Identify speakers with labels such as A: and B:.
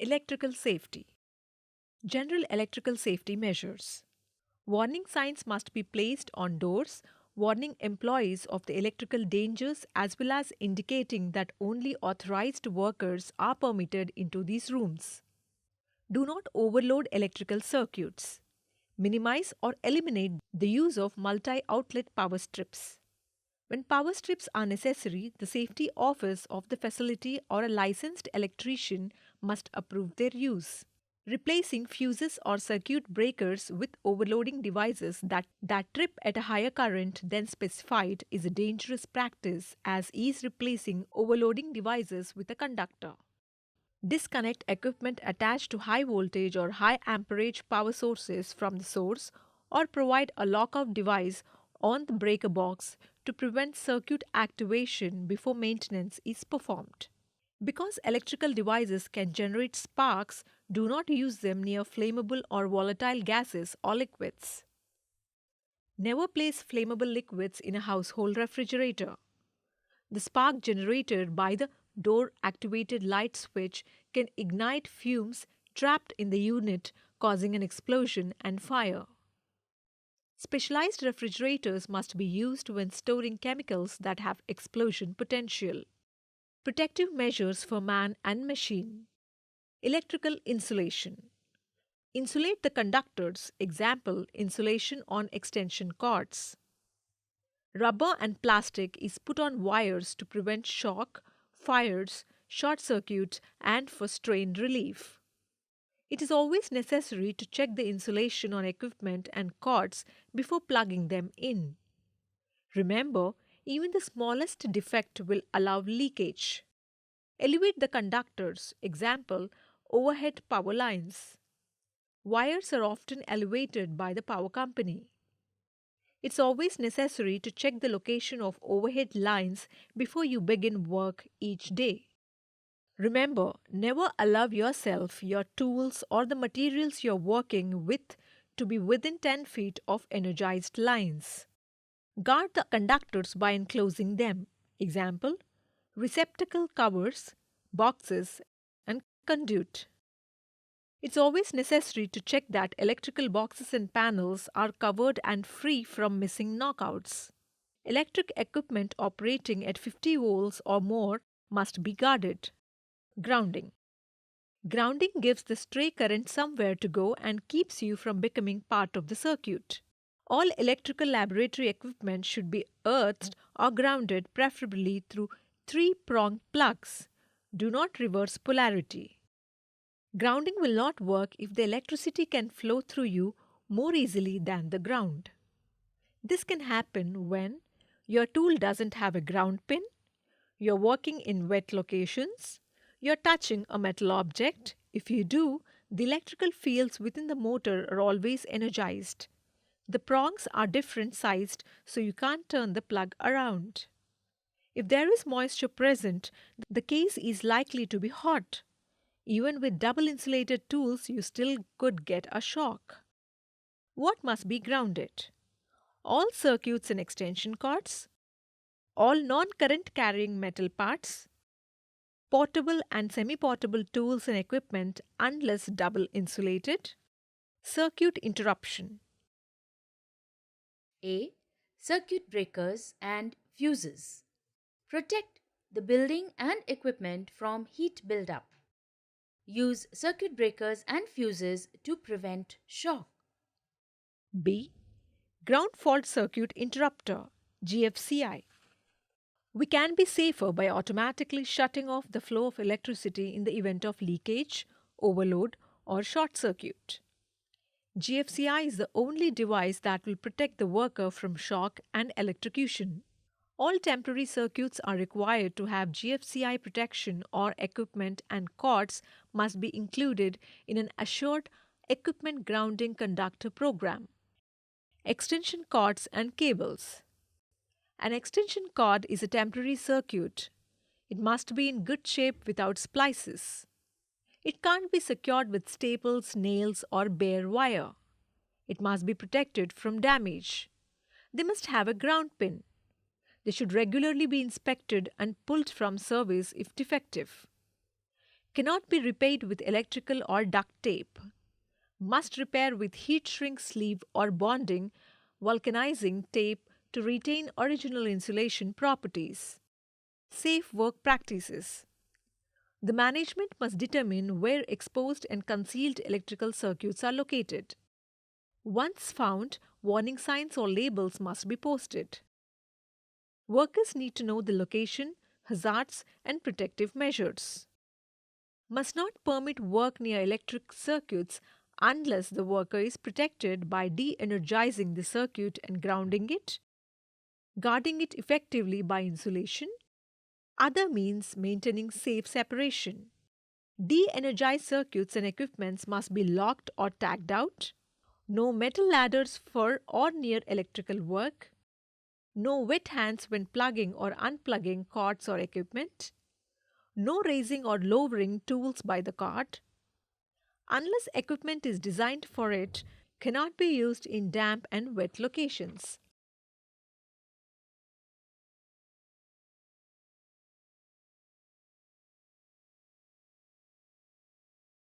A: Electrical safety. General electrical safety measures. Warning signs must be placed on doors, warning employees of the electrical dangers as well as indicating that only authorized workers are permitted into these rooms. Do not overload electrical circuits. Minimize or eliminate the use of multi-outlet power strips. When power strips are necessary, the safety office of the facility or a licensed electrician must approve their use. Replacing fuses or circuit breakers with overloading devices that trip at a higher current than specified is a dangerous practice, as is replacing overloading devices with a conductor. Disconnect equipment attached to high voltage or high amperage power sources from the source, or provide a lockout device on the breaker box to prevent circuit activation before maintenance is performed. Because electrical devices can generate sparks, do not use them near flammable or volatile gases or liquids. Never place flammable liquids in a household refrigerator. The spark generated by the door-activated light switch can ignite fumes trapped in the unit, causing an explosion and fire. Specialized refrigerators must be used when storing chemicals that have explosion potential. Protective measures for man and machine. Electrical insulation. Insulate the conductors, example, insulation on extension cords. Rubber and plastic is put on wires to prevent shock, fires, short circuits, and for strain relief. It is always necessary to check the insulation on equipment and cords before plugging them in. Remember, even the smallest defect will allow leakage. Elevate the conductors, example, overhead power lines. Wires are often elevated by the power company. It's always necessary to check the location of overhead lines before you begin work each day. Remember, never allow yourself, your tools, or the materials you're working with to be within 10 feet of energized lines. Guard the conductors by enclosing them. Example, receptacle covers, boxes, and conduit. It's always necessary to check that electrical boxes and panels are covered and free from missing knockouts. Electric equipment operating at 50 volts or more must be guarded. Grounding. Grounding gives the stray current somewhere to go and keeps you from becoming part of the circuit. All electrical laboratory equipment should be earthed or grounded, preferably through 3-pronged plugs. Do not reverse polarity. Grounding will not work if the electricity can flow through you more easily than the ground. This can happen when your tool doesn't have a ground pin, you're working in wet locations, you're touching a metal object. If you do, the electrical fields within the motor are always energized. The prongs are different sized, so you can't turn the plug around. If there is moisture present, the case is likely to be hot. Even with double insulated tools, you still could get a shock. What must be grounded? All circuits and extension cords, all non-current carrying metal parts, portable and semi-portable tools and equipment unless double insulated, circuit interruption.
B: A. Circuit breakers and fuses. Protect the building and equipment from heat buildup. Use circuit breakers and fuses to prevent shock.
A: B. Ground fault circuit interrupter, GFCI. We can be safer by automatically shutting off the flow of electricity in the event of leakage, overload, or short circuit. GFCI is the only device that will protect the worker from shock and electrocution. All temporary circuits are required to have GFCI protection, or equipment and cords must be included in an assured equipment grounding conductor program. Extension cords and cables. An extension cord is a temporary circuit. It must be in good shape without splices. It can't be secured with staples, nails, or bare wire. It must be protected from damage. They must have a ground pin. They should regularly be inspected and pulled from service if defective. Cannot be repaired with electrical or duct tape. Must repair with heat shrink sleeve or bonding vulcanizing tape to retain original insulation properties. Safe work practices. The management must determine where exposed and concealed electrical circuits are located. Once found, warning signs or labels must be posted. Workers need to know the location, hazards, and protective measures. Must not permit work near electric circuits unless the worker is protected by de energizing the circuit and grounding it, guarding it effectively by insulation. Other means maintaining safe separation. De energized circuits and equipments must be locked or tagged out. No metal ladders for or near electrical work. No wet hands when plugging or unplugging cords or equipment. No raising or lowering tools by the cord. Unless equipment is designed for it, cannot be used in damp and wet locations.